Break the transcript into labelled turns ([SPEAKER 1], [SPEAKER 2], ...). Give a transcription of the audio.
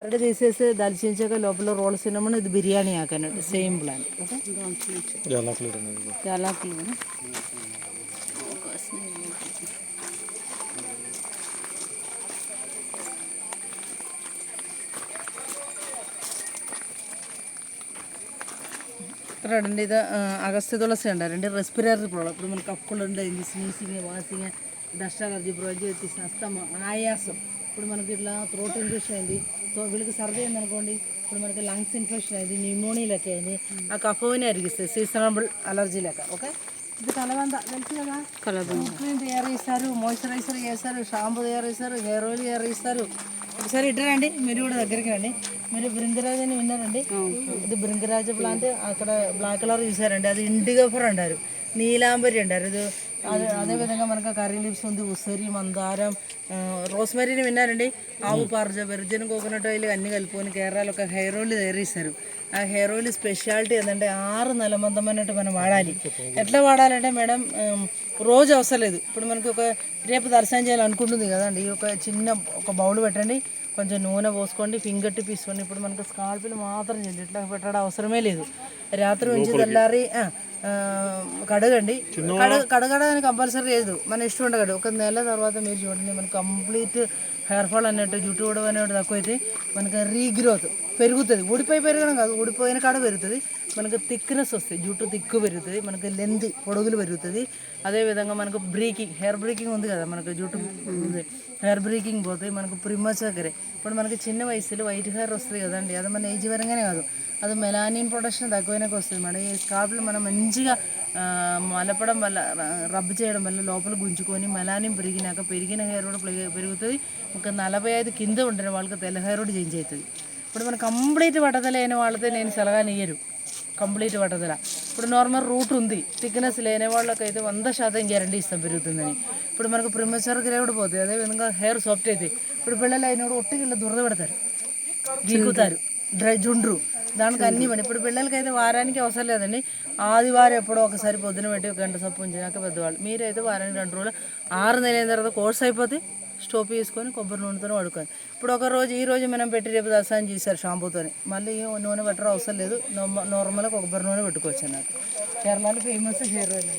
[SPEAKER 1] 2 తీసేసి దాల్చించాక లోపల రోల్స్ తినమని ఇది బిర్యానీ ఆకనండి సేమ్ ప్లాన్ ఓకే యాలకులు రండి ఇది అగస్త్య తులసి అంటారండి రెస్పిరేటరీ ప్రాబ్లం ఇప్పుడు మనకు కక్కులు ఉండేది స్నీసింగ్ వాసింగ్ డస్ట్ అలర్జీ ప్రొవైడ్ చేసి అస్తమా ఆయాసం ఇప్పుడు మనకి ఇట్లా థ్రోట్ ఇన్ఫెక్షన్ అయింది వీళ్ళకి సర్ది అయింది అనుకోండి ఇప్పుడు మనకి లంగ్స్ ఇన్ఫెక్షన్ అయింది న్యూమోనియా లెక్క అయింది ఆ కఫోని అరిగిస్తుంది సీజనబుల్ అలర్జీ లెక్క ఓకే ఇది కలబంద తెలుసు కదా క్రీమ్ తయారు చేస్తారు మాయిశ్చరైజర్ చేస్తారు షాంపూ తయారు చేస్తారు హెయిర్ ఆయిల్ తయారు చేస్తారు ఒకసారి ఇద్దరండి మీరు కూడా దగ్గరికి రండి మీరు బృంగరాజ్ అని విన్నారండి ఇది బృంగరాజ ప్లాంట్ అక్కడ బ్లాక్ కలర్ చూసారండి అది ఇండిగోఫర్ అంటారు నీలాంబరి అంటారు ఇది అదేవిధంగా మనకు కర్రీ లీవ్స్ ఉంది ఉసిరి మందారం రోస్మెరీని విన్నారండి ఆవు పార్జ వెర్జిన్ కోకోనట్ ఆయిల్ అన్నీ కలుపుకొని కేరళలో ఒక హెయిర్ ఆయిల్ తయారు చేస్తారు ఆ హెయిర్ ఆయిల్ స్పెషాలిటీ ఏంటంటే 6 నెలల మందం అన్నట్టు మనం వాడాలి ఎట్లా వాడాలంటే మేడం రోజు అవసరం లేదు ఇప్పుడు మనకి ఒక రేపు దర్శనం చేయాలనుకుంటుంది కదండి ఒక బౌల్ పెట్టండి కొంచెం నూనె పోసుకోండి ఫింగర్ టిప్ తీసుకోండి ఇప్పుడు మనకు స్కాల్ప్లు మాత్రం చేయండి ఇట్లా పెట్టడం అవసరమే లేదు రాత్రి ఉంచి తెల్లారి కడగండి కడగడానికి కంపల్సరీ లేదు మన ఇష్టం ఉండగడు ఒక నెల తర్వాత మీరు చూడండి మనకు కంప్లీట్ హెయిర్ ఫాల్ అన్నట్టు జుట్టు ఊడడం అనేది తక్కువైతే మనకు రీగ్రోత్ పెరుగుతుంది ఊడిపోయి పెరగడం కాదు ఊడిపోయిన కాడ పెరుగుతుంది మనకు థిక్నెస్ వస్తుంది జుట్టు తిక్కు పెరుగుతుంది మనకు లెంత్ పొడుగులు పెరుగుతుంది అదేవిధంగా మనకు హెయిర్ బ్రేకింగ్ ఉంది కదా మనకు జుట్టు హెయిర్ బ్రేకింగ్ పోతాయి మనకు ప్రిమచర్ ఇప్పుడు మనకి చిన్న వయసులో వైట్ హెయిర్ వస్తుంది కదండి అది మన ఏజ్ పరంగానే కాదు అది మెలానిన్ ప్రొడక్షన్ తక్కువైనాక వస్తుంది మేడం ఈ స్కాల్ప్లో మనం మంచిగా మలపడం వల్ల రబ్ చేయడం వల్ల లోపల గుంజుకొని మెలానిన్ పెరిగిన హెయిర్ కూడా పెరుగుతుంది ఒక 45 కింద ఉండే వాళ్ళకి తెల్ల హెయిర్ కూడా చేంజ్ అవుతుంది ఇప్పుడు మనం కంప్లీట్ పట్టుదల అయిన వాళ్ళతో నేను సలహా నీయరు కంప్లీట్ పట్టుదల ఇప్పుడు నార్మల్ రూట్ ఉంది థిక్నెస్ లేని వాళ్ళకైతే 100% గ్యారంటీ ఇస్తాం పెరుగుతుందని ఇప్పుడు మనకు ప్రిమచర్ గ్రే కూడా పోతుంది అదేవిధంగా హెయిర్ సాఫ్ట్ అవుతాయి ఇప్పుడు పిల్లలు అయినప్పుడు ఒట్టికి ఇలా దురద పెడతారు గీకుతారు జుండ్రు దానికి అన్నీ పని ఇప్పుడు పిల్లలకైతే వారానికి అవసరం లేదండి ఆదివారం ఎప్పుడో ఒకసారి పొద్దున పెట్టి 1 గంట సప్పు ఉంచినాక పెద్దవాళ్ళు మీరైతే వారానికి 2 రోజులు 6 నెలల తర్వాత కోర్స్ అయిపోతే స్టోప్ వేసుకొని కొబ్బరి నూనెతో వాడుకోవాలి ఇప్పుడు ఈ రోజు మనం పెట్టి రేపు దర్శనం చేశారు షాంపూతో మళ్ళీ నూనె పెట్టడం అవసరం లేదు నార్మల్గా కొబ్బరి నూనె పెట్టుకోవచ్చు అన్నట్టు కేరళలో ఫేమస్ హెయిర్ ఆయిల్